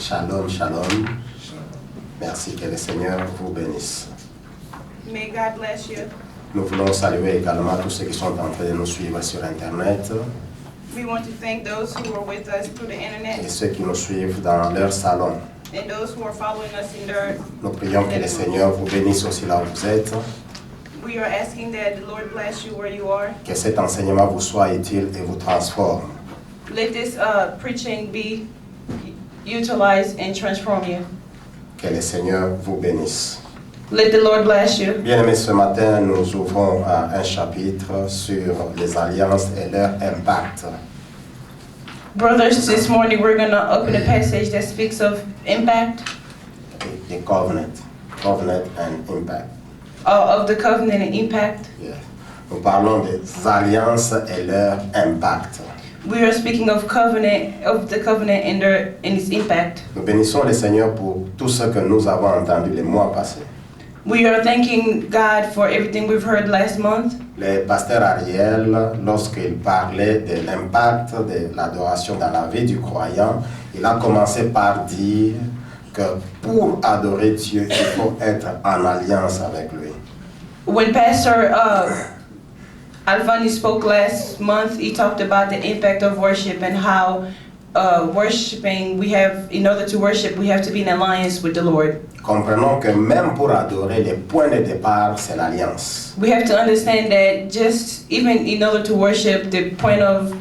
Shalom, shalom. Merci que le Seigneur vous bénisse. May God bless you. Nous voulons saluer également tous ceux qui sont en train de nous suivre sur Internet We want to thank those who are with us through the et internet ceux qui nous suivent dans leur salon. and those who are following us in their. Nous prions que le Seigneur vous bénisse aussi là où vous êtes, We are asking that the Lord bless you where you are. que cet enseignement vous soit utile et vous transforme. Let this preaching be utilized and transform you. Que le Seigneur vous bénisse. Let the Lord bless you. Bien-aimés, ce matin, nous ouvrons un chapitre sur les alliances et leur impact. Brothers, this morning we're going to open a passage that speaks of impact, The covenant and impact. of the covenant and impact. Yes. Nous parlons des alliances et leur impact. We are speaking of the covenant and its impact. Nous bénissons le Seigneur pour tout ce que nous avons entendu les mois passés. We are thanking God for everything we've heard last month. Le pasteur Ariel, lorsqu'il parlait de l'impact de l'adoration dans la vie du croyant, il a commencé par dire que pour adorer Dieu, il faut être en alliance avec lui. When Pastor Alvani spoke last month, he talked about the impact of worship and how worshiping, in order to worship, we have to be in alliance with the Lord. Comprenons que même pour adorer, le point de départ, c'est l'alliance. We have to understand that even in order to worship, the point of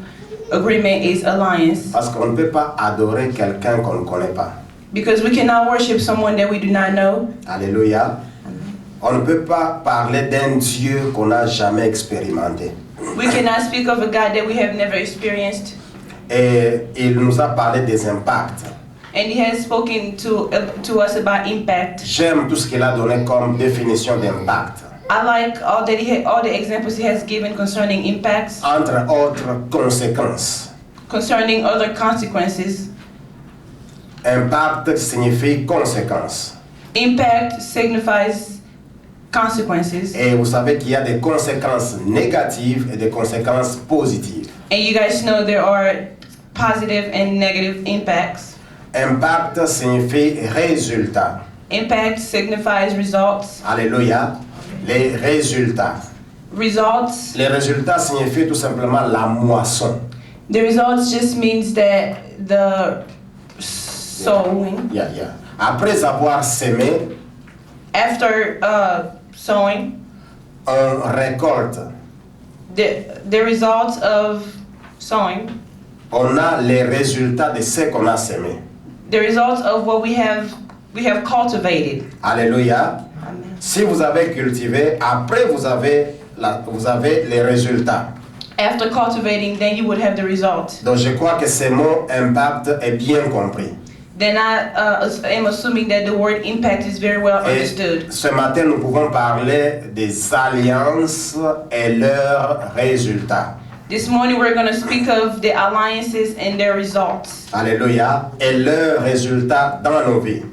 agreement is alliance. Parce qu'on ne peut pas adorer quelqu'un qu'on ne connaît pas. Because we cannot worship someone that we do not know. Alléluia. On ne peut pas parler d'un Dieu qu'on n'a jamais expérimenté. We cannot speak of a God that we have never experienced. Et il nous a parlé des impacts. And he has spoken to us about impact. J'aime tout ce qu'il a donné comme définition d'impact. I like all the examples he has given concerning impacts, Entre autres conséquences. concerning other consequences. Impact signifie conséquence. Impact signifies consequences. Et vous savez qu'il y a des conséquences négatives et des conséquences positives. And you guys know there are positive and negative impacts. Impact signifie résultat. Impact signifies results. Alléluia. Les résultats. Results. Les résultats signifient tout simplement la moisson. The results just means that the sowing. Yeah. Après avoir sémé, After sowing, on récolte. the results of sowing, On a les résultats de ce qu'on a sémé. the results of what we have cultivated. Alléluia. Amen. Si vous avez cultivé, après vous avez les résultats. After cultivating, then you would have the results. Donc je crois que ce mot impact est bien compris. Then I am assuming that the word impact is very well Et understood. ce matin, nous pouvons parler des alliances et leurs résultats. This morning we're going to speak of the alliances and their results. Alléluia. Et leurs résultats dans nos vies.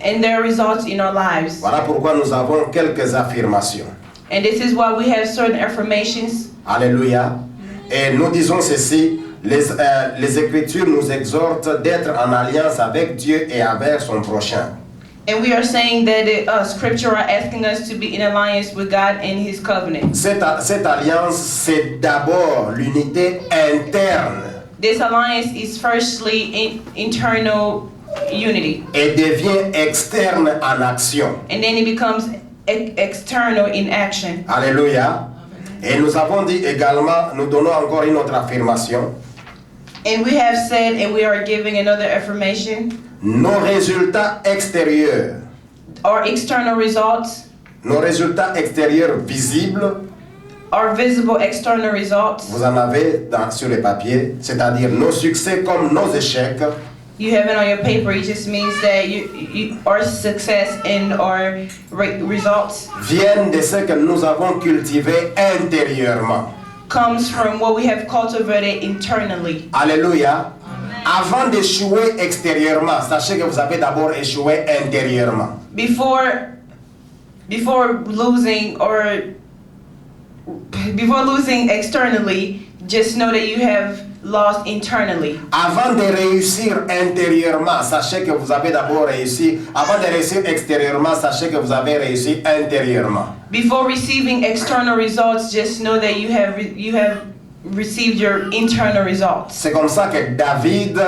And their results in our lives. Voilà pourquoi nous avons quelques affirmations. And this is why we have certain affirmations. Alléluia. Et nous disons ceci, les Écritures nous exhortent d'être en alliance avec Dieu et avec son prochain. And we are saying that the scripture are asking us to be in alliance with God and His covenant. Cette alliance, c'est d'abord l'unité interne This alliance is firstly internal unity. et devient externe en action. And then it becomes external in action. Alléluia. Et nous avons dit également, nous donnons encore une autre affirmation. And we have said, and we are giving another affirmation, Nos résultats extérieurs, our external results, nos résultats extérieurs visibles, our visible external results. vous en avez sur les papiers, c'est-à-dire nos succès comme nos échecs, You have it on your paper. It just means that our success and our results viennent de ce que nous avons cultivé intérieurement. comes from what we have cultivated internally. Alléluia. Avant d'échouer extérieurement, sachez que vous avez d'abord échoué intérieurement. Before losing externally, just know that you have lost internally. Avant de réussir intérieurement, sachez que vous avez d'abord réussi. Avant de réussir extérieurement, sachez que vous avez réussi intérieurement. Before receiving external results, just know that you have received your internal results. C'est comme ça que David,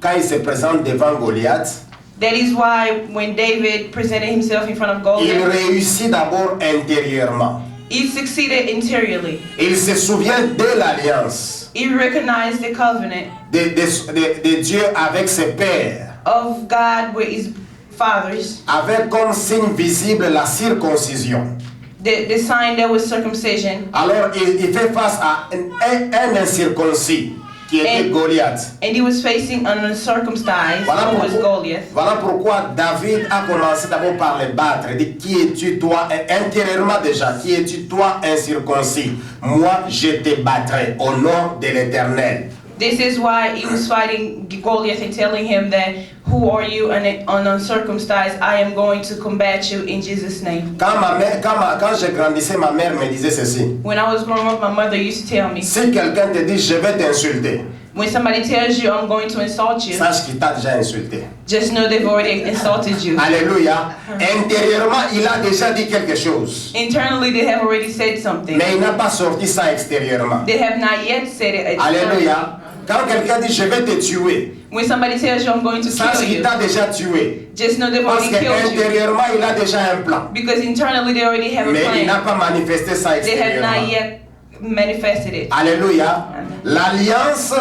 quand il se présente devant Goliath, That is why when David presented himself in front of il Goliath, réussit d'abord intérieurement. he succeeded interiorly. Il se souvient de l'alliance He recognized the covenant de Dieu avec ses pères, of God with his fathers, avec comme signe visible la circoncision. the sign that was circumcision. Alors il fait face à un incirconcis qui était Goliath. And he was facing an uncircumcised who was Goliath. Voilà pourquoi David a commencé d'abord par le battre. Il dit, qui es-tu toi, intérieurement déjà, qui es-tu toi incirconcis? Moi je te battrai au nom de l'Éternel. This is why he was fighting Goliath and telling him that, who are you, an uncircumcised? I am going to combat you in Jesus' name. Quand je grandissais, ma mère me disait ceci. When I was growing up, my mother used to tell me, Si quelqu'un te dit, je vais t'insulter, when somebody tells you, I'm going to insult you, sache qu'il t'a déjà insulté. just know they've already insulted you. Alléluia. Intérieurement, il a déjà dit quelque chose. Internally, they have already said something. Mais il n'a pas sorti ça extérieurement. They have not yet said it. Alléluia. Quand quelqu'un dit, je vais te tuer, When somebody tells you, I'm going to sache kill qu'il you, t'a déjà tué. just know they've Parce already killed you. qu'intérieurement, il a déjà un plan. Because internally, they already have a Mais il n'a plan. pas manifesté ça They have not extérieurement. yet manifested it. Alléluia. L'alliance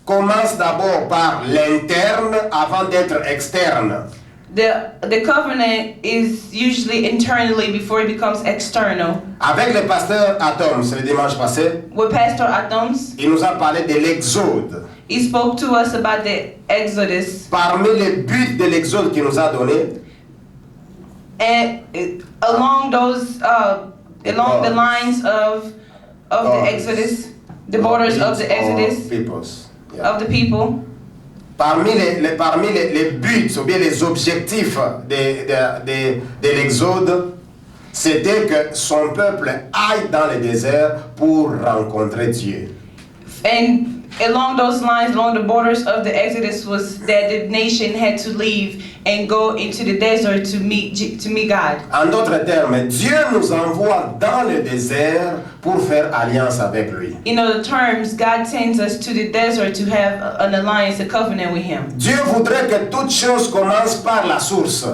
commence d'abord par l'interne avant d'être externe. The covenant is usually internally before it becomes external. Avec le pasteur Atoms, le dimanche passé, With Pastor Adams, il nous a parlé de l'exode. he spoke to us about the Exodus. Parmi les buts de l'exode qu'il nous a donné, And along those, along the lines of the Exodus, the borders of the Exodus, peoples. Yeah. of the people, Parmi les buts ou bien les objectifs de l'exode, c'était que son peuple aille dans le désert pour rencontrer Dieu. and along those lines, along the borders of the Exodus, was that the nation had to leave and go into the desert to meet God. En d'autres termes, Dieu nous envoie dans le désert pour faire alliance avec lui. In other terms, God sends us to the desert to have an alliance, a covenant with Him. Dieu voudrait que toute chose commence par la source.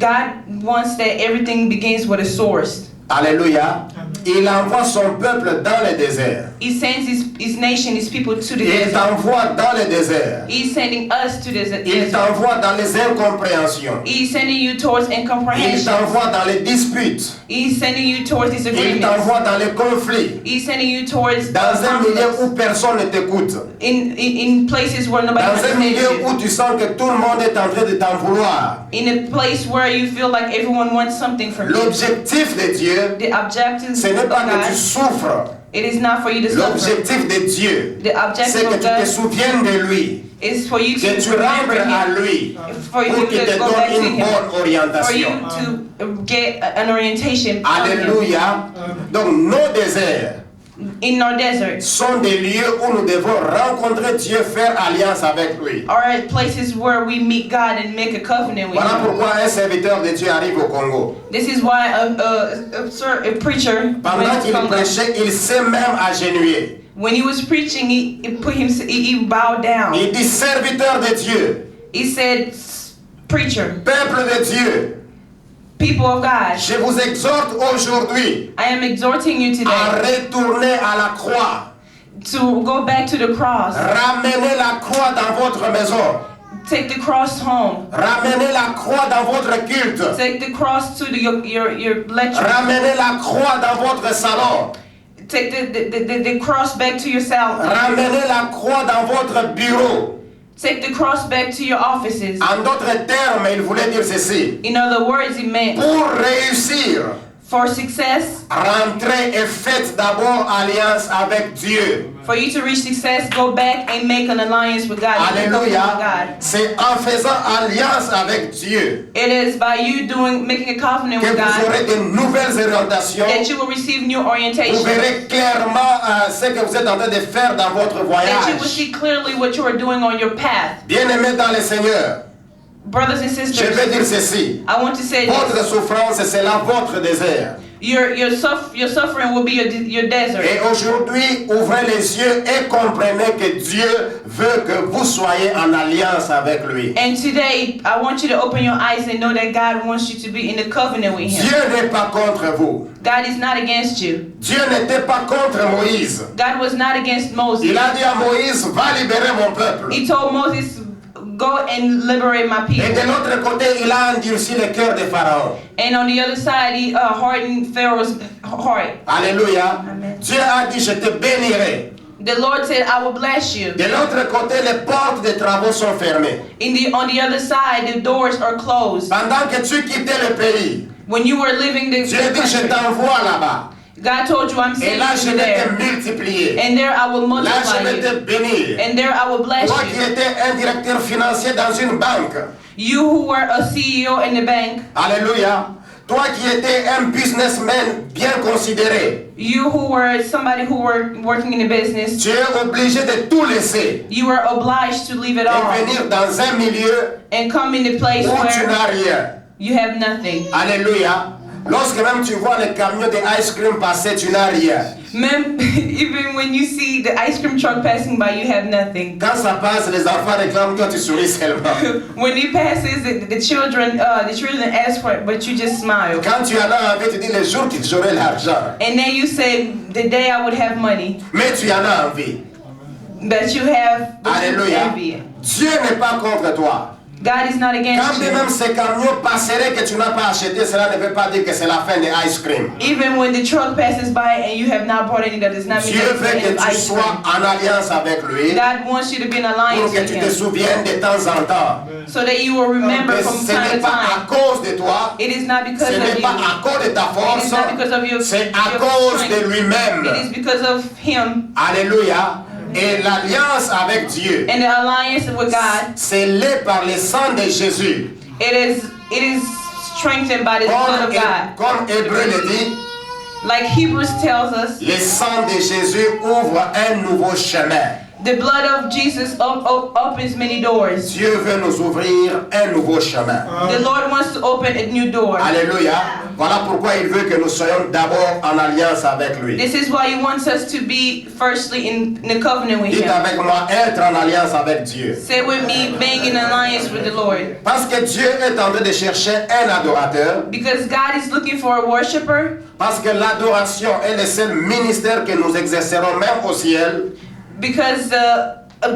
God wants that everything begins with a source. Alléluia. Il envoie son peuple dans le désert. He sends his nation, his people to the Il desert. t'envoie dans le désert. He's sending us to the Il desert. t'envoie dans les incompréhensions. He's sending you towards Il incomprehension. t'envoie dans les disputes. He's sending you towards Il disagreements. t'envoie dans les conflits. He's sending you towards Dans un milieu conflicts. où personne ne t'écoute. In places where nobody Dans un milieu understands où you. tu sens que tout le monde est en train de t'en vouloir. In a place where you feel like everyone wants something from you. L'objectif de Dieu, The objective ce n'est of pas que tu God, souffres. it is not for you to suffer. L'objectif de Dieu, The objective c'est que of tu te God souviennes de lui. is for you Que to tu remember rentres à Him. lui. For you Pour qu'il te to go back donne to une Him. bonne For you orientation. to get an orientation from Him. Alléluia. Donc nos déserts In our desert sont des lieux où nous devons rencontrer Dieu, faire alliance avec lui. are at places where we meet God and make a covenant with Voilà Him. pourquoi un serviteur de Dieu arrive au Congo. This is why a preacher Pendant went to qu'il Congo. prêchait, il s'est même agenouillé. When he was preaching, he bowed down. Il dit, serviteur de Dieu, He said, "Preacher, peuple de Dieu, people of God, je vous exhorte aujourd'hui I am exhorting you à today retourner à la croix. to go back to the cross. Ramenez la croix dans votre maison. Take the cross home. Ramenez la croix dans votre culte. Take the cross to your lecture. Ramenez la croix dans votre salon. Take the cross back to your cell. Ramenez la croix dans votre bureau. Take the cross back to your offices. En d'autres termes, il voulait dire ceci. In other words, it meant Pour réussir, For success, rentrez et faites d'abord alliance avec Dieu. for you to reach success, go back and make an alliance with God. Alléluia. C'est en faisant alliance avec Dieu It is by you making a covenant que with vous God aurez de nouvelles orientations. that you will receive new Vous orientation. verrez clairement ce que vous êtes en train de faire dans votre That you will voyage. see clearly what you are doing on your path. Bien-aimés dans le Seigneur, Brothers and je sisters, vais dire ceci. I want to say Votre this. souffrance, c'est là votre désert. Your suffering will be your desert. Et aujourd'hui, ouvrez les yeux et comprenez que Dieu veut que vous soyez en alliance avec lui. And today, I want you to open your eyes and know that God wants you to be in the covenant with Him. Dieu n'est pas contre vous. God is not against you. Dieu n'était pas contre Moïse. God was not against Moses. Il a dit à Moïse, va libérer mon peuple. He told Moses, go and liberate my Et de people. l'autre côté, il a endurci le cœur de Pharaon. And on the other side, he hardened Pharaoh's heart. Alléluia. Amen. Dieu a dit, je te bénirai. The Lord said, I will bless you. De l'autre côté, les portes des travaux sont fermées. On the other side, the doors are closed. Pendant que tu quittais le pays, When you were living the Dieu dit, je country, t'envoie là-bas. God told you, I'm Et sending là, je you vais there. te multiplier. And there I will Là, je multiply vais you. te bénir. And there I will bless Toi qui you. étais un directeur financier dans une banque. You who were a CEO in the bank. Alléluia. Toi qui étais un businessman bien considéré. You who were somebody who were working in the business. Tu es obligé de tout laisser You were obliged to leave it et all venir dans un milieu and come in the place où tu where n'as rien. you have nothing. Alléluia. Lorsque même tu vois les camions de ice cream passer, tu n'as rien. Even when you see the ice cream truck passing by, you have nothing. Quand ça passe, les enfants réclament, toi tu souris seulement. When it passes, the children ask for it, but you just smile. Quand tu en as envie, tu dis le jour que j'aurai l'argent. And then you say, the day I would have money, Mais tu en as envie. that you have, but you Alléluia. envy it. Dieu n'est pas contre toi. God is not Quand against bien you. même ces camions passeraient que tu n'as pas acheté, cela ne veut pas dire que c'est la fin des ice cream. Even when the truck passes by and you have not bought any, that does not mean Dieu that it's veut the que end of tu ice sois cream. en alliance avec lui God wants you to be in pour alliance que with tu te Him, souviennes de temps en temps. so that you will remember Mais from ce time n'est to pas à time. cause de toi, It is not because ce of n'est pas you. à cause de ta It force, is not because of your c'est à cause de strength. lui-même. It is because of Him. Alléluia. Et l'alliance avec Dieu, And the alliance with God, scellée par le sang de Jésus. it is strengthened by the blood of God. Comme Hébreu le dit, Like Hebrews tells us, le sang de Jésus ouvre un nouveau chemin. the blood of Jesus opens many doors. Dieu veut nous ouvrir un nouveau chemin. The Lord wants to open a new door. Alléluia. Voilà pourquoi il veut que nous soyons d'abord en alliance avec lui. This is why He wants us to be firstly in the covenant with Dites Him. avec moi, être en alliance avec Dieu. Say with me, being in alliance with the Lord. Parce que Dieu est en train de chercher un adorateur. Because God is looking for a worshiper. Parce que l'adoration est le seul ministère que nous exercerons même au ciel. Because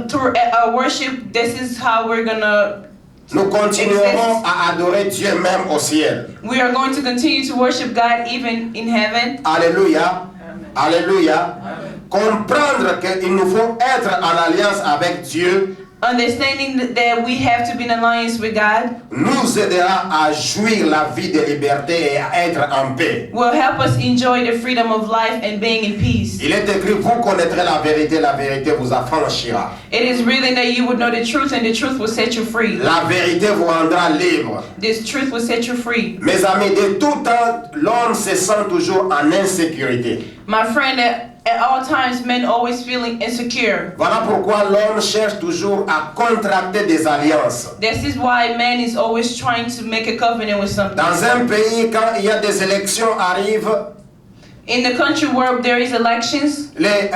through worship, this is how we're gonna. Nous continuerons à adorer Dieu même au ciel. We are going to continue to worship God even in heaven. Alléluia. Alléluia. Comprendre qu'il nous faut être en alliance avec Dieu Understanding that we have to be in alliance with God nous aidera à jouir la vie de liberté et à être en paix. will help us enjoy the freedom of life and being in peace. Il est écrit, vous connaîtrez la vérité vous affranchira. It is written that you would know the truth and the truth will set you free. La vérité vous rendra libre. This truth will set you free. Mes amis, de tout temps, l'homme se sent toujours en insécurité. My friend, at all times, men always feeling insecure. Voilà pourquoi l'homme cherche toujours à contracter des alliances. This is why man is always trying to make a covenant with something. Dans un pays, quand il y a des élections arrivent, In the country where there is elections, les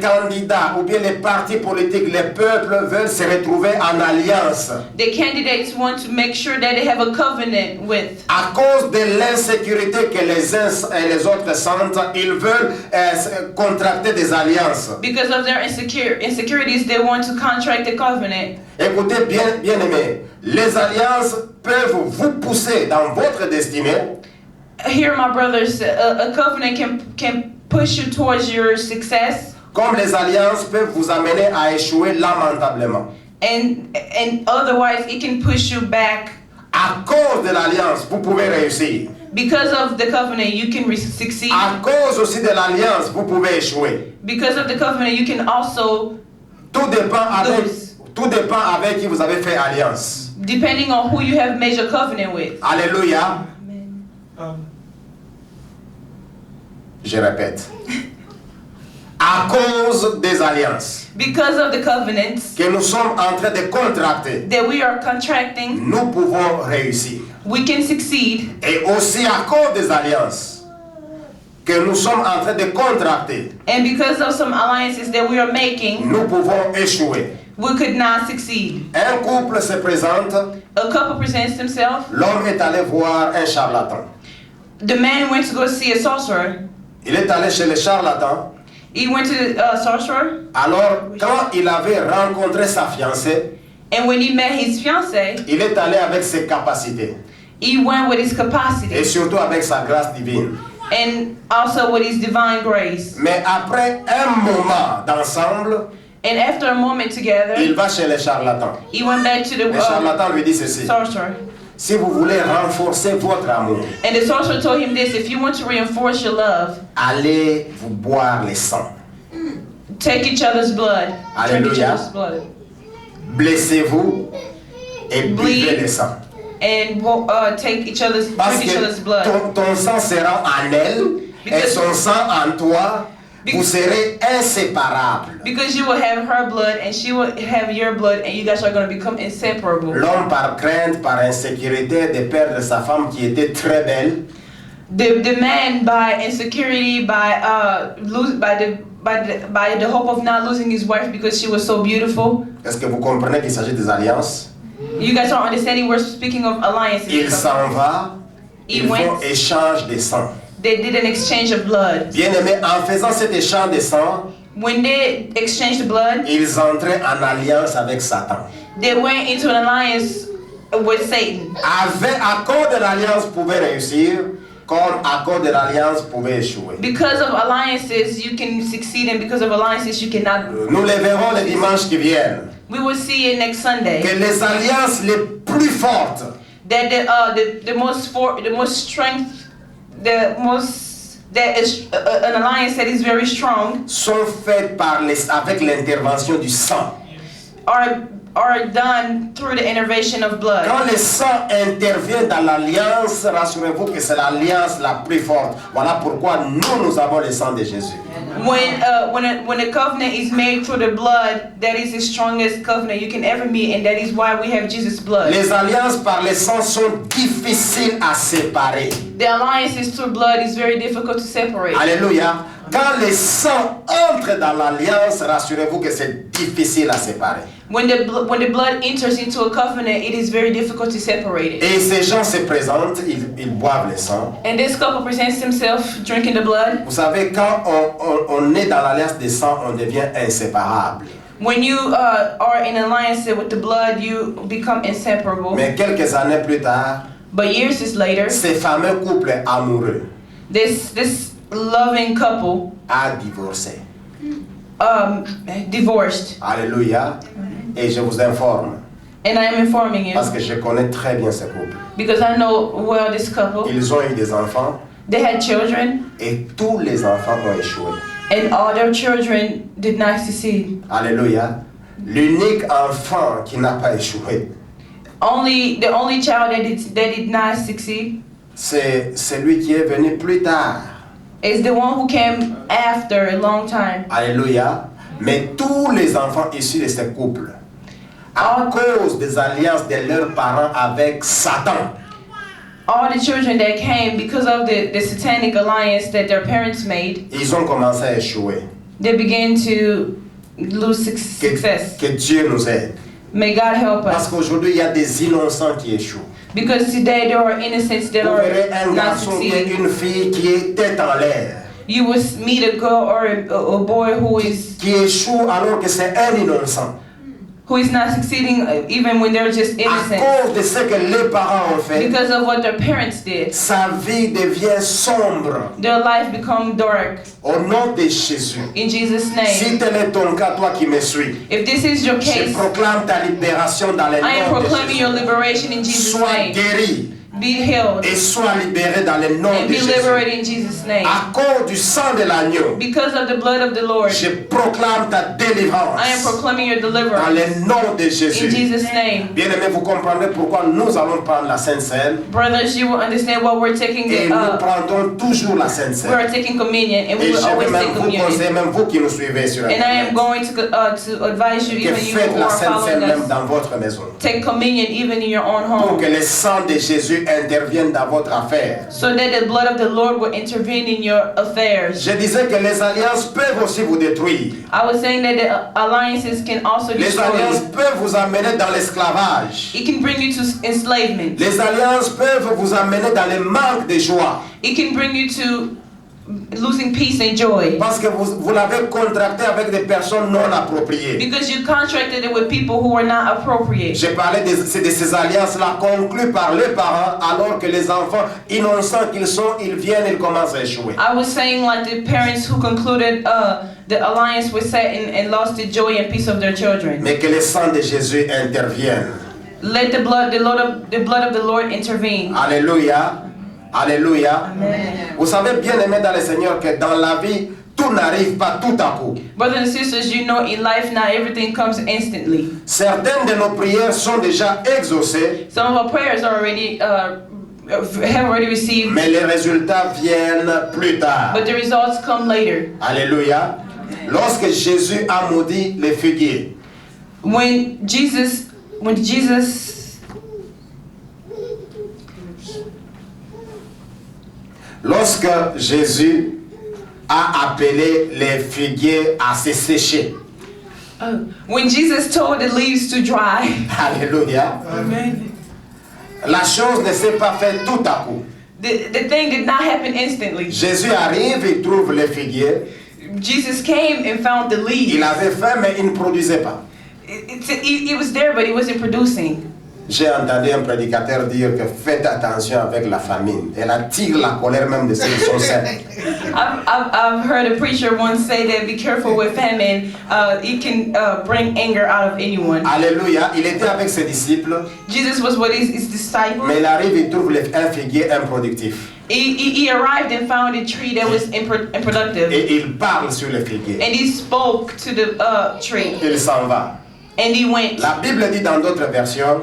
candidats ou bien les partis politiques, les peuples veulent se retrouver en alliance. the candidates want to make sure that they have a covenant with. À cause de l'insécurité que les uns et les autres sentent, ils veulent contracter des alliances. Because of their insecurities, they want to contract a covenant. Écoutez bien, bien aimés, les alliances peuvent vous pousser dans votre destinée. Here, my brothers, a covenant can push you towards your success, Comme les alliances peuvent vous amener à échouer lamentablement. and otherwise it can push you back. À cause de l'alliance, vous pouvez réussir. Because of the covenant, you can succeed. À cause aussi de l'alliance, vous pouvez échouer. Because of the covenant, you can also Tout dépend avec qui vous avez fait alliance. depending on who you have made your covenant with. Alléluia. Je répète. À cause des alliances Because of the covenants que nous sommes en train de contracter, that we are contracting, nous pouvons réussir. we can succeed. Et aussi à cause des alliances que nous sommes en train de contracter, And because of some alliances that we are making, nous pouvons échouer. we could not succeed. Un couple se présente, A couple presents themselves. l'homme est allé voir un charlatan. The man went to go see a sorcerer. Il est allé chez le charlatan. He went to the sorcerer, Alors, quand il avait rencontré sa fiancée, and when he met his fiancée, il est allé avec ses capacités he went with his et capacity surtout avec sa grâce divine. and also with his divine grace. Mais après un moment d'ensemble, And after a moment together, il va chez le charlatan. he went back to the Le charlatan lui dit ceci: sorcerer. si vous voulez renforcer votre amour, And the sorcerer told him this: if you want to reinforce your love, allez vous boire les sangs. take each other's blood. Drink each Alléluia. other's blood. Blessez-vous et buvez les sangs. And take each other's, Parce drink each other's que blood. ton sang sera en elle et Because- son sang en toi. Vous serez inséparables. Because you will have her blood and she will have your blood, and you guys are going to become inseparable. L'homme, par crainte, par insécurité de perdre sa femme qui était très belle, The man, by insecurity, by the hope of not losing his wife because she was so beautiful. est-ce que vous comprenez qu'il s'agit des alliances? You guys are understanding we're speaking of alliances. Il s'en va, He ils went. font échange de sang. They did an exchange of blood. Bien-aimés, en faisant cet échange de sang, When they exchanged the blood, ils entraient en alliance avec Satan. they went into an alliance with Satan. À cause de l'alliance, pouvaient réussir, comme à cause de l'alliance, pouvaient échouer. Because of alliances, you can succeed, and because of alliances, you cannot. Nous les verrons les dimanches qui viennent. We will see it next Sunday. Que les alliances les plus fortes That the most strength, that is an alliance that is very strong, sont faites avec l'intervention du sang. are done through the intervention of blood. Quand le sang intervient dans l'alliance, rassurez-vous que c'est l'alliance la plus forte. Voilà pourquoi nous avons le sang de Jésus. When a covenant is made through the blood, that is the strongest covenant you can ever meet, and that is why we have Jesus' blood. Les alliances par le sang sont difficiles à séparer. The alliances through blood is very difficult to separate. Alléluia. Quand le sang entre dans l'alliance, rassurez-vous que c'est difficile à séparer. When the blood enters into a covenant, it is very difficult to separate it. Et ces gens se présentent, ils boivent le sang. And this couple presents himself drinking the blood. Vous savez, quand on est dans l'alliance des sangs, on devient inséparable. When you are in alliance with the blood, you become inseparable. Mais quelques années plus tard, But years later, ces fameux couples amoureux this loving couple a divorcé. Divorced. Alléluia. Et je vous informe, And I am informing you parce que je connais très bien ce couple. because I know well this couple. Ils ont eu des enfants They had children, et tous les enfants ont échoué. and all their children did not succeed. Alléluia. L'unique enfant qui n'a pas échoué, The only child that did not succeed c'est celui qui est venu plus tard. is the one who came after a long time. Alléluia. Mais tous les enfants issus de ce couple, à cause des alliances de leurs parents avec Satan, All the children that came because of the satanic alliance that their parents made, ils ont commencé à échouer. they began to lose success. Que Dieu nous aide. May God help Parce us. qu'aujourd'hui, il y a des innocents qui échouent. Because today there are innocents that Vous are verrez un not garçon et succeeding. une fille qui est tête en l'air, You will meet a girl or a boy who is échoue alors que c'est un innocent. not succeeding even when they're just À innocent. cause de ce que les parents ont fait, Because of what their parents did. sa vie devient sombre. Their life become dark. Au nom de Jésus. In Jesus' name. Si tel est ton cas, toi qui me suis, If this is your je case, proclame ta libération dans le I am nom de proclaiming your Jésus. liberation in Jesus' Sois name. guéri. be healed et sois libéré dans le nom and de be Jésus. liberated in Jesus' name. À cause du sang de l'agneau, Because of the blood of the Lord, je proclame ta délivrance I am proclaiming your dans deliverance le nom de in Jésus. Jesus' name. Bien-aimés, vous comprendrez pourquoi nous allons prendre la Sainte Seine Brothers, you will understand why we're taking et the nous prendrons toujours la Sainte we Seine. are taking communion, and we Et will je always vais même take vous communion. conseiller, même vous qui nous suivez sur And I am Internet, going to advise you, que even you faites who la are Sainte Seine following même us, dans votre maison. take communion even in your own Pour home, que le sang de Jésus intervienne dans votre affaire. so that the blood of the Lord will intervene in your affairs. Je disais que les alliances peuvent aussi vous détruire. I was saying that the alliances can also Les destroy alliances you. peuvent vous amener dans l'esclavage. It can bring you to enslavement. Les alliances peuvent vous amener dans le manque de joie. It can bring you to losing peace and joy. Parce que vous l'avez contracté avec des personnes non appropriées. Because you contracted it with people who were not appropriate. J'ai parlé de ces alliances-là conclues par les parents, alors que les enfants, innocents qu'ils sont, ils viennent, ils commencent à échouer. I was saying like the parents who concluded the alliance with Satan and lost the joy and peace of their children. Mais que le sang de Jésus intervienne. Let the blood of the Lord intervene. Alléluia. Alléluia. Amen. Vous savez bien aimé dans le Seigneur que dans la vie, tout n'arrive pas tout à coup. Brothers and sisters, you know in life not everything comes instantly. Certaines de nos prières sont déjà exaucées, Some of our prayers are already have already received, mais les résultats viennent plus tard. but the results come later. Alléluia. Lorsque Jésus a maudit les figuiers, When Jesus lorsque Jésus a appelé les figuiers à se sécher. when Jesus told the leaves to dry, Alléluia. Amen. La chose ne s'est pas faite tout à coup. The thing did not happen instantly. Jésus arrive, il trouve les figuiers. Jesus came and found the leaves. Il avait faim, mais il ne produisait pas. It was there, but it wasn't producing. J'ai entendu un prédicateur dire que faites attention avec la famine. Elle attire la colère même de ceux qui sont sains. I've heard a preacher once say that be careful with famine. It can bring anger out of anyone. Alléluia. Il était avec ses disciples, Jesus was with his disciples. mais il arrive, il trouve un figuier improductif. He arrived and found a tree that was unproductive. Et il parle sur le figuier. And he spoke to the tree. Il s'en va. And he went. La Bible dit dans d'autres versions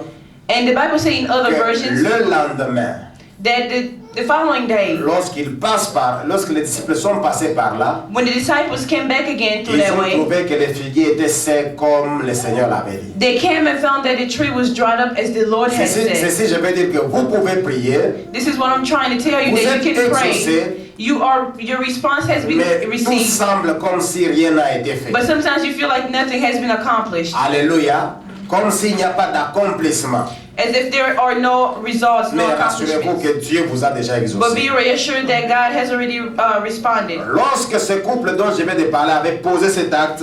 And the Bible says in other que versions le lendemain, that the following day, lorsque les disciples sont passés par là, when the disciples came back again through ils that ont way, trouvé que les figuiers étaient secs comme le Seigneur l'avait dit. they came and found that the tree was dried up as the Lord had said. Ceci, je veux dire que vous pouvez prier, This is what I'm trying to tell you, Vous that you êtes can pray. exaucé, Your response has been mais tout received, semble comme si rien n'a été fait. but sometimes you feel like nothing has been accomplished, Alléluia. Comme s'il n'y a pas d'accomplissement. as if there are no results, no Mais rassurez-vous accomplishments. que Dieu vous a déjà But exaucé. be reassured that God has already responded. Lorsque ce couple dont je viens de parler avait posé cet acte,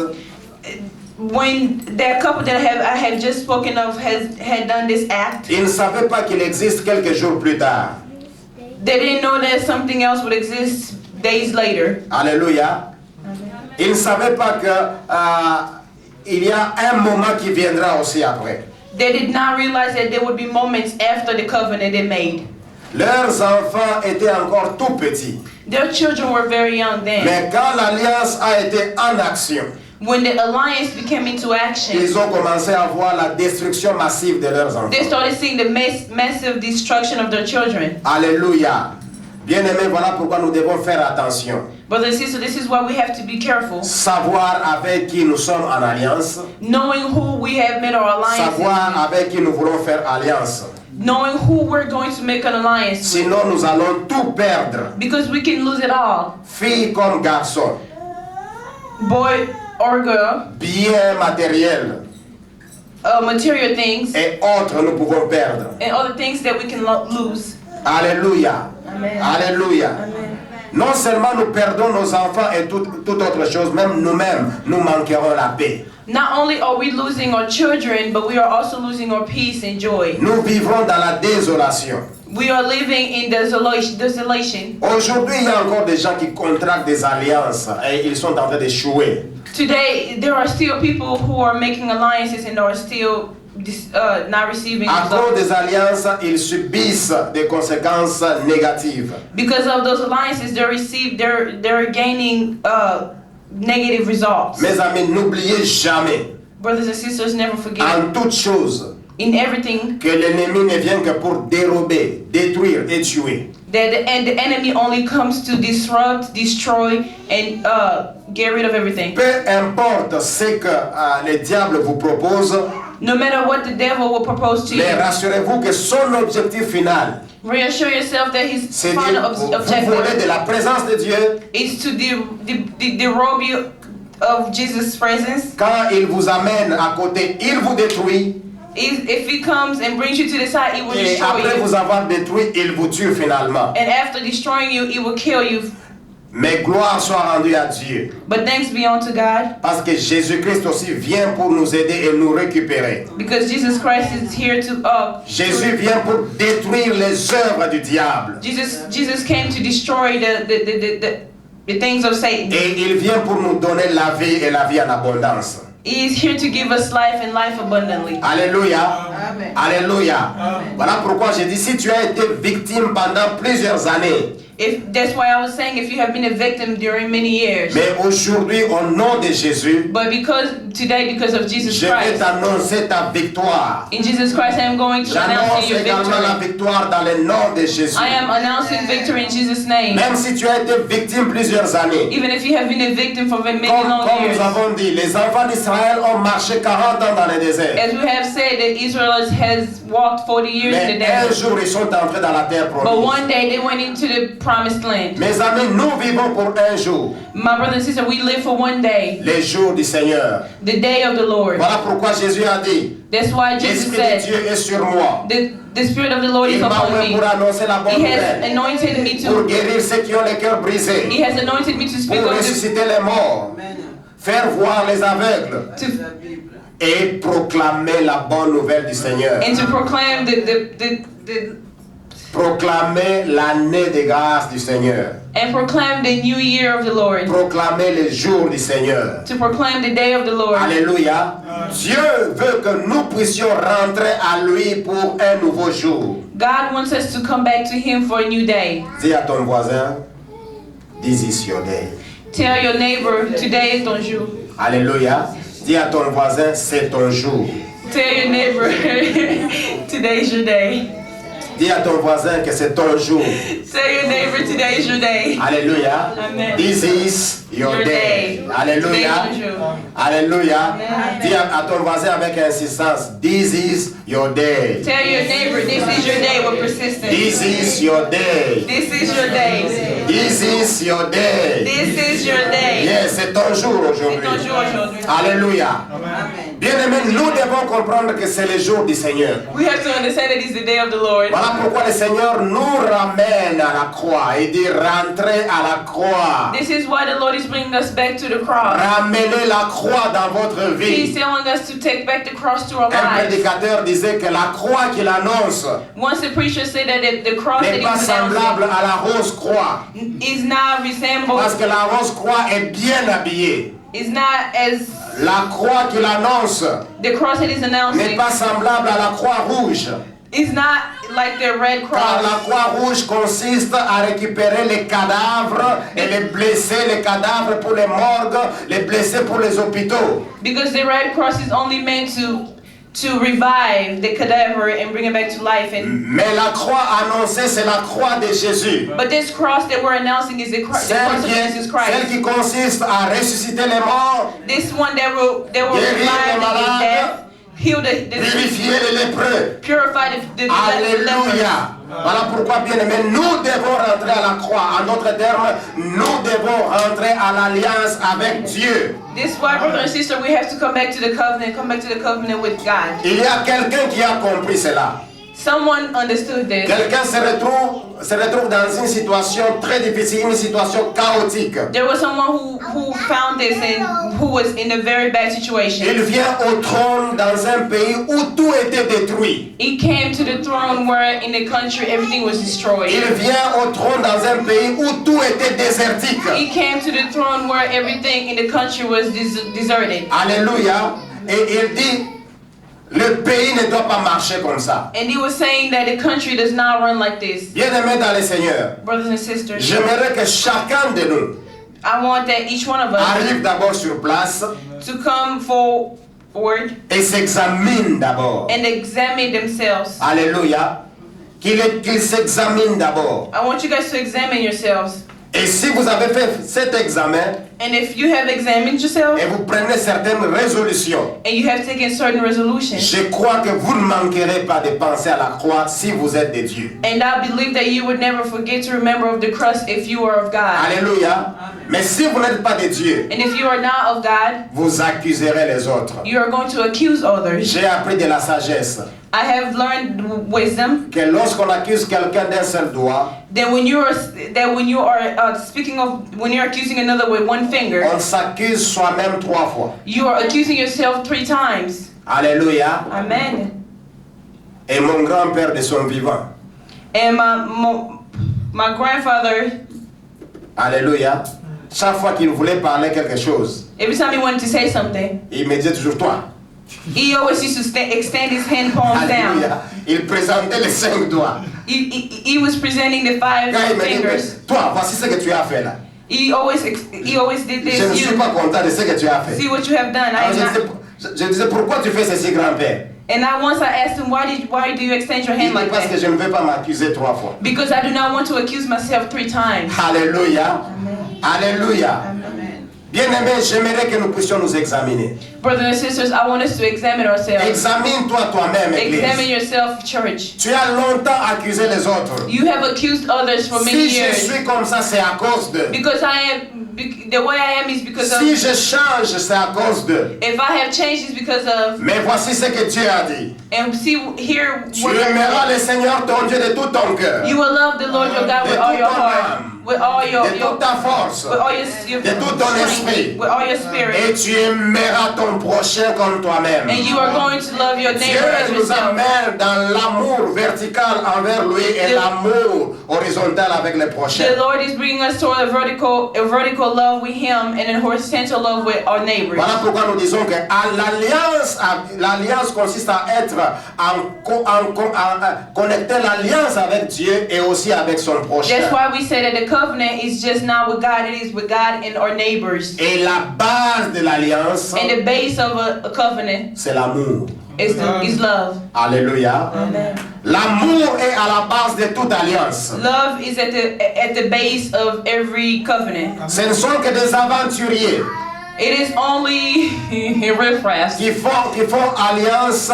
When that couple that I have just spoken of had done this act, ils ne savaient pas qu'il existe quelques jours plus tard. they didn't know that something else would exist days later. Alléluia. Ils ne savaient pas que il y a un moment qui viendra aussi après. They did not realize that there would be moments after the covenant they made. Leurs enfants étaient encore tout petits. Their children were very young then. Mais quand l'alliance a été en action, When the alliance became into action, ils ont commencé à voir la destruction massive de leurs enfants. they started seeing the massive destruction of their children. Alléluia. Bien-aimés, voilà pourquoi nous devons faire attention. Brothers and sisters, this is why we have to be careful. Savoir avec qui nous sommes en alliance. Knowing who we have made our alliance Savoir with, avec qui nous voulons faire alliance. knowing who we're going to make an alliance with. Sinon, nous allons tout perdre. Because we can lose it all. Filles comme garçons. Boy or girl, Biens matériels material things, et autres nous pouvons perdre. and other things that we can lose. Alléluia. Amen. Alléluia. Amen. Non seulement nous perdons nos enfants et toute autre chose, même nous-mêmes, nous manquerons la paix. Not only are we losing our children, but we are also losing our peace and joy. Nous vivrons dans la désolation. We are living in desolation. Aujourd'hui, il y a encore des gens qui contractent des alliances et ils sont en train d'échouer. Today, there are still people who are making alliances and are still not receiving À cause results. des alliances, ils subissent des conséquences négatives. Because of those alliances, they're gaining negative results. Mes amis, n'oubliez jamais, Brothers and sisters, never forget en toute chose, in everything que l'ennemi ne vient que pour dérober, détruire et tuer. that the enemy only comes to disrupt, destroy, and get rid of everything. Peu importe ce que le diable vous propose, No matter what the devil will propose to mais you, rassurez-vous que son objectif final, reassure yourself that his c'est final de vous voler objective de la présence de Dieu. is to derobe you of Jesus' presence. Quand il vous amène à côté, il vous détruit. If he comes and brings you to the side, he will Et destroy après you. vous avoir détruit, il vous tue finalement. And after destroying you, he will kill you. Mais gloire soit rendue à Dieu. But thanks be unto God, Parce que Jésus-Christ aussi vient pour nous aider et nous récupérer. because Jesus Christ is here to Jésus vient pour détruire les œuvres du diable. Jesus came to destroy the things of Satan. Et il vient pour nous donner la vie et la vie en abondance. He is here to give us life and life abundantly. Alléluia. Amen. Alléluia. Voilà pourquoi j'ai dit, si tu as été victime pendant plusieurs années, That's why I was saying, if you have been a victim during many years, mais aujourd'hui, au nom de Jésus, but because of Jesus je vais Christ, t'annoncer ta victoire. in Jesus Christ, I am going to announce J'annonce your également la victory. victoire dans le nom de Jésus. I am announcing victory in Jesus' name. Même si tu as été victime plusieurs années, Even if you have been a victim for many comme long nous years. avons dit, les enfants d'Israël ont marché 40 ans dans le désert. As we have said, the Israelites has walked 40 years in the Mais un desert. jour, ils sont entrés dans la terre But promise. one day they went into the promised land. Mes amis, nous vivons pour un jour, My brother and sister, we live for one day, les jours du Seigneur. the day of the Lord. Voilà pourquoi Jésus a dit, That's why Jesus l'Esprit de said, Dieu est sur moi. the Spirit of the Lord Il is m'a upon oint me. pour annoncer la bonne He has nouvelle, anointed me pour to, guérir ceux qui ont le cœur brisé, He has anointed me to speak pour of ressusciter les morts, Amen. faire voir les aveugles to, La Bible. et proclamer la bonne nouvelle du Seigneur. and to proclaim the Proclamer l'année de grâce du Seigneur. and proclaim the new year of the Lord. Proclamer les jours du Seigneur. To proclaim the day of the Lord. Alléluia. Dieu veut que nous puissions rentrer à lui pour un nouveau jour. God wants us to come back to Him for a new day. Dis à ton voisin, this is your day. Tell your neighbor, today is ton jour. Alléluia. Dis à ton voisin, c'est ton jour. Tell your neighbor, today is your day. Dis à ton voisin que c'est ton jour. Tell your neighbor, today is your day. Alléluia. Amen. This is your Your day. day. Alléluia. Today is your jour. Alléluia. Amen. Dis à ton voisin avec insistance, this is your day. Tell your neighbor, this is your day with persistence. This is your day. This is your day. This is your day. This is your day. Yes, c'est ton jour C'est aujourd'hui. ton jour aujourd'hui. Alléluia. Amen. Bien-aimés, nous devons comprendre que c'est le jour du Seigneur. We have to understand that it's the day of the Lord. Voilà pourquoi le Seigneur nous ramène à la croix. Il dit rentrer à la croix. This is why the Lord is bringing us back to the cross. Ramenez la croix dans votre He's vie. telling us to take back the cross to our Un lives. prédicateur disait que la croix qu'il annonce Once the preacher said that the cross that n'est he pas was semblable announcing à la rose croix. is not resembled, Parce que la rose croix est bien habillée. is not as La croix qu'il annonce the cross that he's n'est announcing pas semblable à la croix rouge. is not like the red Car la cross. croix rouge consiste à récupérer les cadavres et les blessés, les cadavres pour les morgues, les blessés pour les hôpitaux. Because the red cross is only meant to revive the cadaver and bring it back to life. And Mais la croix annoncée, c'est la croix de Jésus. but this cross that we're announcing is the cross of Jesus Celle Christ. qui consiste à ressusciter les morts, This one that will Guérir les revive the malades. death, heal the purifier les lépreux. purify the lepers. Alléluia. Voilà pourquoi, bien aimé, nous devons rentrer à la croix. En d'autres termes, nous devons rentrer à l'alliance avec Dieu. This is why, brother and sister, we have to come back to the covenant with God. Il y a quelqu'un qui a compris cela. Someone understood this. Quelqu'un se retrouve dans une situation très difficile, une situation chaotique. There was someone who found this and who was in a very bad situation. Il vient au trône dans un pays où tout était détruit. He came to the throne where in the country everything was destroyed. Il vient au trône dans un pays où tout était désertique. He came to the throne where everything in the country was deserted. Alléluia. Et il dit, Le pays ne doit pas marcher comme ça. And he was saying that the country does not run like this. Bien-aimés dans le Seigneur, Brothers and sisters, j'aimerais que chacun de nous I want that each one of us arrive d'abord sur place to come forward et s'examine d'abord. and examine themselves. Alléluia. Qu'il s'examine d'abord. I want you guys to examine yourselves. Et si vous avez fait cet examen And if you have examined yourself et vous prenez certaines résolutions, and you have taken certain resolutions, je crois que vous ne manquerez pas de penser à la croix si vous êtes de Dieu. and I believe that you would never forget to remember of the cross if you are of God. Alléluia. Mais si vous n'êtes pas de Dieu, And if you are not of God, vous accuserez les autres. you are going to accuse others. J'ai appris de la sagesse I have learned wisdom que lorsqu'on accuse quelqu'un d'un seul doigt, that when you are speaking of when you're accusing another with one finger, on s'accuse soi-même 3 fois. you are accusing yourself 3 times. Alléluia. Amen. Et mon grand-père de son vivant, And my grandfather, alléluia, chaque fois qu'il voulait parler quelque chose, every time he wanted to say something, il me disait toujours toi. he always used to extend his hand palms down. Alléluia. Il présentait les 5 doigts. He was presenting the 5 Quand il me fingers. dit, toi, voici ce que tu as fait là. He always did Je ne this. suis pas content de ce que tu as fait. See what you have done. Alors, je disais, pourquoi tu fais ceci, grand-père? And once I asked him, why do you extend your Il hand dit, like parce que that? je ne veux pas m'accuser 3 fois. Because I do not want to accuse myself 3 times. Alléluia. Alléluia. Bien-aimés, j'aimerais que nous puissions nous examiner. Brothers and sisters, I want us to examine ourselves. Examine-toi toi-même, Examine Église. yourself, church. Tu as longtemps accusé les autres. You have accused others for many Si je years. suis comme ça, c'est à cause de. Because the way I am is because of. Si je change, c'est à cause de. If I have changed, it's because of. Mais voici ce que Dieu a dit. And see here. Tu aimeras le Seigneur ton Dieu de tout ton cœur, You will love the Lord your God with all your heart, with all your de toute ta force, with all your de tout ton strength, esprit. with all your Et spirit. tu aimeras ton prochain comme toi-même. And you are going to love your Dieu neighbor as nous yourself. amène dans l'amour vertical envers lui et l'amour horizontal avec les prochains. The Lord is bringing us toward a vertical love with Him and a horizontal love with our neighbors. Voilà pourquoi nous disons que l'alliance consiste à être connecter l'alliance avec Dieu et aussi avec son prochain. That's why we say that the covenant is just not with God, it is with God and our neighbors. Et la base de l'alliance, And the base of a covenant c'est l'amour. is love. Alléluia. Amen. L'amour est à la base de toute alliance. Love is at the base of every covenant. Ce ne sont que des aventuriers It is only riffraffs qui font alliance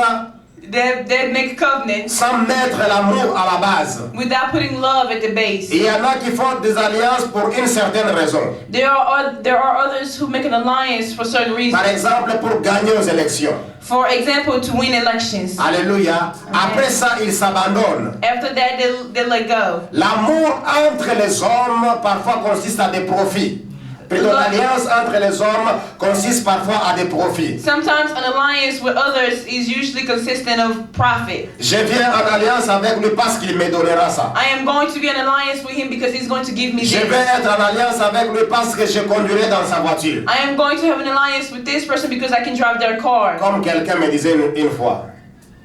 that make a covenant sans mettre l'amour à la base. without putting love at the base. Il y en a qui font des alliances pour une certaine raison. There are others who make an alliance for certain reasons. Par exemple, pour gagner aux élections. For example, to win elections. Alléluia. Après ça, ils s'abandonnent. After that, they let go. L'amour entre les hommes parfois consiste à des profits. Plutôt, l'alliance entre les hommes consiste parfois à des profits. Sometimes an alliance with others is usually consistent of profit. Je viens en alliance avec lui parce qu'il me donnera ça. I am going to be in alliance with him because he's going to give me Je this. vais être en alliance avec lui parce que je conduirai dans sa voiture. I am going to have an alliance with this person because I can drive their car. Comme quelqu'un me disait une fois.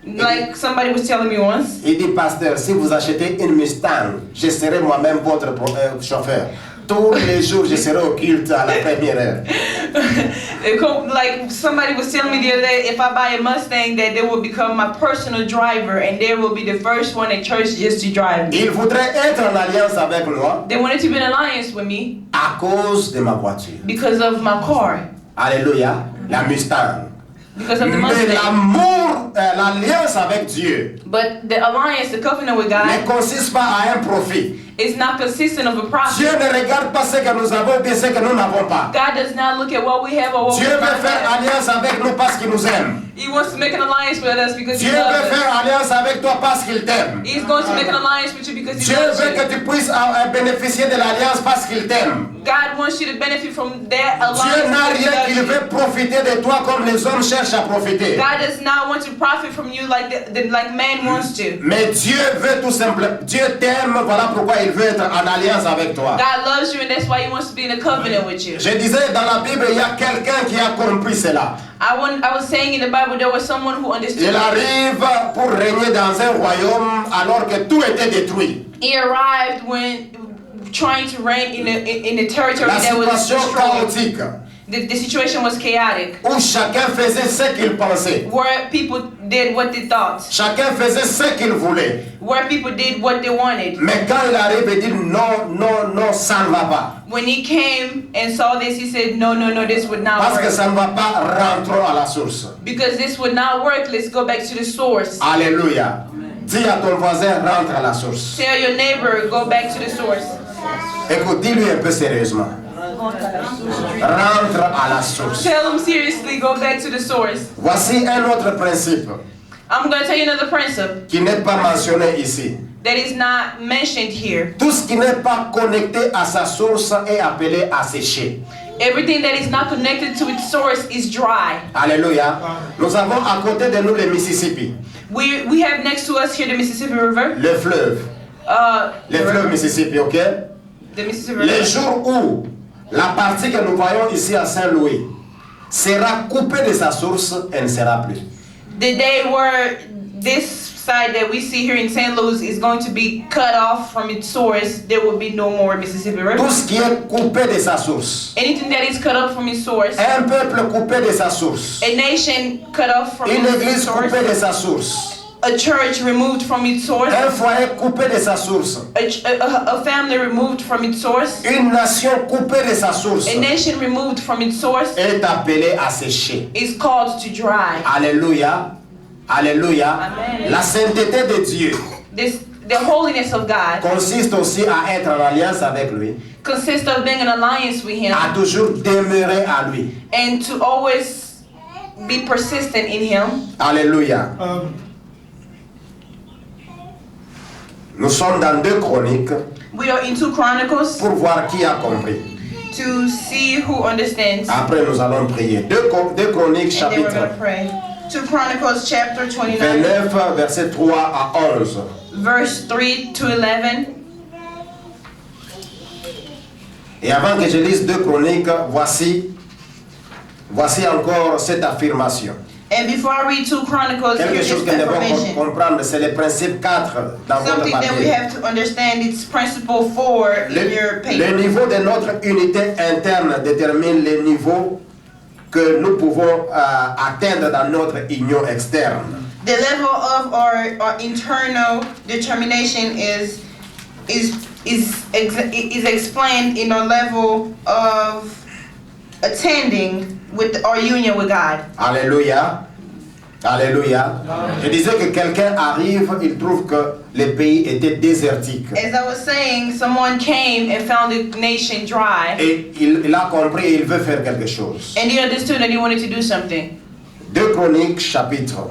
Like somebody was telling me once. Il dit, pasteur, si vous achetez une Mustang, je serai moi-même votre chauffeur. Tous les jours, je serai au culte à la première heure. Like somebody was telling me the other day, if I buy a Mustang, that they will become my personal driver and they will be the first one at church just to drive me. Il voudrait être en alliance avec moi They wanted to be in alliance with me à cause de ma voiture. because of my car, Alléluia, la Mustang. because of the Mais Mustang. l'amour, l'alliance avec Dieu But the alliance, the covenant with ne God, consiste pas à un profit. is not consistent of a profit. Dieu ne regarde pas ce que nous avons ou bien ce que nous n'avons pas. God does not look at what we have or what we Dieu do veut not faire have. alliance avec nous parce qu'il nous aime. He wants to make an alliance with us because Dieu He loves veut us. faire alliance avec toi parce qu'il t'aime. He's going to make an alliance with you because He Dieu loves veut que you. tu puisses bénéficier de l'alliance parce qu'il t'aime. God wants you to benefit from that alliance Dieu n'a because He rien loves qu'il you. veut profiter de toi comme les hommes cherchent à profiter. God does not want to profit from you like like man wants to. Mais Dieu veut tout simplement, Dieu t'aime, voilà pourquoi il veut être en alliance avec toi. God loves you, and that's why He wants to be in a covenant with you. Je disais, dans la Bible, il y a quelqu'un qui a compris cela. I was saying in the Bible there was someone who understood. Il arrive pour régner dans un royaume alors que tout était détruit. He arrived when trying to reign in a territory La that was situation destroyed. chaotique, The situation was chaotic, où chacun faisait ce qu'il pensait. where people did what they thought, Chacun faisait ce qu'il voulait. where people did what they wanted. Mais quand il arrive et dit non, non, non, ça ne va pas. When he came and saw this, he said, no, this would not Parce que work. ça ne va pas, rentrons à la source. Because this would not work, let's go back to the source. Alléluia. Dis à ton voisin, rentre à la source. Tell your neighbor, go back to the source. Écoute, dis-lui un peu sérieusement. Rentre à la source. Tell him seriously, go back to the source. Voici un autre principe I'm going to tell you another principle qui n'est pas mentionné ici. that is not mentioned here. Tout ce qui n'est pas connecté à sa source est appelé à sécher. Everything that is not connected to its source is dry. Alléluia. Nous avons à côté de nous le Mississippi, We have next to us here the Mississippi River. le fleuve. Le fleuve Mississippi, ok? The Mississippi Les River. jours où la partie que nous voyons ici à Saint-Louis sera coupée de sa source, elle ne sera plus. The day where this side that we see here in St. Louis is going to be cut off from its source, there will be no more Mississippi River. Tout ce qui est coupé de sa source, Anything that is cut off from its source, un peuple coupé de sa source, a nation cut off from une its église source, coupée de sa source, a church removed from its source, un foyer coupé de sa source, a family removed from its source, une nation coupée de sa source a nation removed from its source est appelée à sécher. is called to dry. Alléluia. Alléluia. Amen. La sainteté de Dieu The holiness of God consiste aussi à être en alliance avec lui, consists of being in alliance with Him à toujours demeurer à lui. and to always be persistent in Him. Alléluia. Nous sommes dans 2 Chroniques We are in 2 Chronicles pour voir qui a compris. to see who understands. Après, nous allons prier. 2 Chroniques, And then we're going chapitre to pray. 2 Chronicles chapter 29, 29, versets 3 à 11. verse 3 to 11. Et avant que je lise 2 Chroniques, voici encore cette affirmation. And before I read 2 Chronicles, Quelque here's chose this que nous devons information. comprendre, c'est le principe 4 dans votre Something that we papier. have to understand, it's principle 4 in your Le paper. niveau de notre unité interne détermine le niveau que nous pouvons atteindre dans notre union externe. The level of our internal determination is explained in our level of attending with our union with God. Alléluia. Alléluia. Je disais que quelqu'un arrive, il trouve que le pays était désertique. As I was saying, someone came and found the nation dry, Et il a compris et il veut faire quelque chose. and he understood that he wanted to do something. 2 Chroniques, chapitre.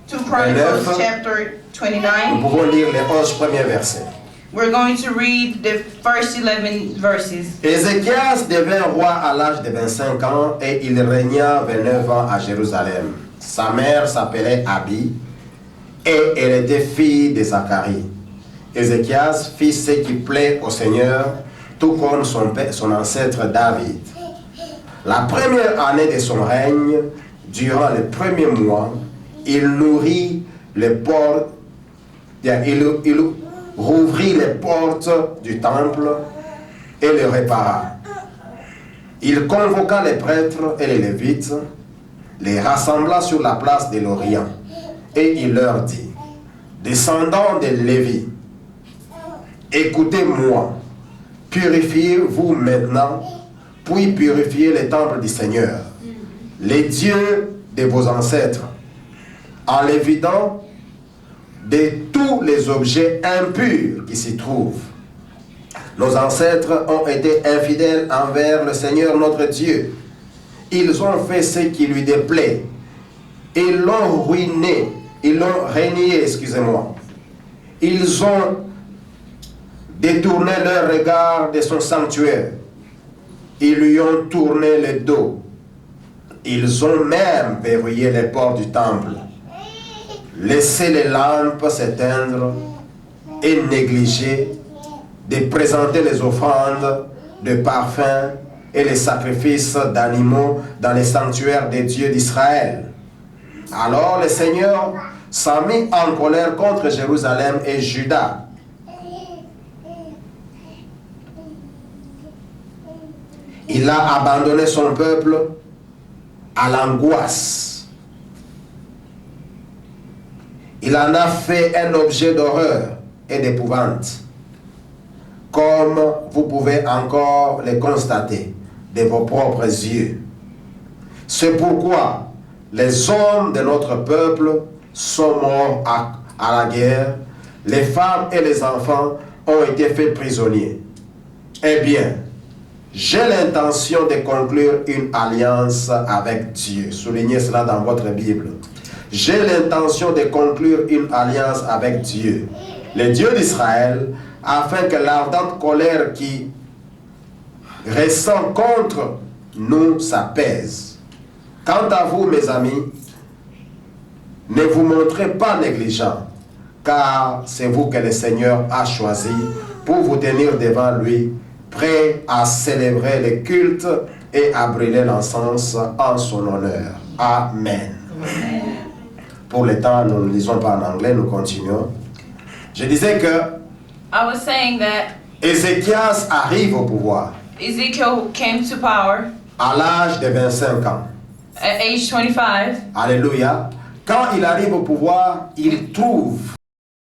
2 Chronicles 29. chapter Nous 29. pouvons lire les 11 premiers versets. We're going to read the first 11 verses. Ézéchias devint roi à l'âge de 25 ans et il régna 29 ans à Jérusalem. Sa mère s'appelait Abi et elle était fille de Zacharie. Ézéchias fit ce qui plaît au Seigneur, tout comme son ancêtre David. La première année de son règne, durant les premiers mois, il nourrit les portes, il rouvrit les portes du temple et les répara. Il convoqua les prêtres et les lévites, les rassembla sur la place de l'Orient, et il leur dit: descendants de Lévi, écoutez-moi, purifiez-vous maintenant, puis purifiez le temple du Seigneur, les dieux de vos ancêtres, en les vidant de tous les objets impurs qui s'y trouvent. Nos ancêtres ont été infidèles envers le Seigneur notre Dieu. Ils ont fait ce qui lui déplaît. Ils l'ont ruiné. Ils l'ont régné, excusez-moi. Ils ont détourné leur regard de son sanctuaire. Ils lui ont tourné le dos. Ils ont même verrouillé les portes du temple. laisser les lampes s'éteindre et négliger de présenter les offrandes de parfums et les sacrifices d'animaux dans les sanctuaires des dieux d'Israël. Alors le Seigneur s'en mit en colère contre Jérusalem et Juda. Il a abandonné son peuple à l'angoisse. Il en a fait un objet d'horreur et d'épouvante, comme vous pouvez encore le constater de vos propres yeux. C'est pourquoi les hommes de notre peuple sont morts à la guerre, les femmes et les enfants ont été faits prisonniers. Eh bien, j'ai l'intention de conclure une alliance avec Dieu. Soulignez cela dans votre Bible. J'ai l'intention de conclure une alliance avec Dieu, le Dieu d'Israël, afin que l'ardente colère qui ressent contre nous s'apaise. Quant à vous, mes amis, ne vous montrez pas négligents, car c'est vous que le Seigneur a choisi pour vous tenir devant lui, prêt à célébrer le culte et à brûler l'encens en son honneur. Amen. Amen. Pour le temps, nous ne lisons pas en anglais, nous continuons. Je disais que I was saying that Ézéchias arrive au pouvoir Ezekiel came to power à l'âge de 25 ans. at age 25. Alléluia. Quand il arrive au pouvoir, il trouve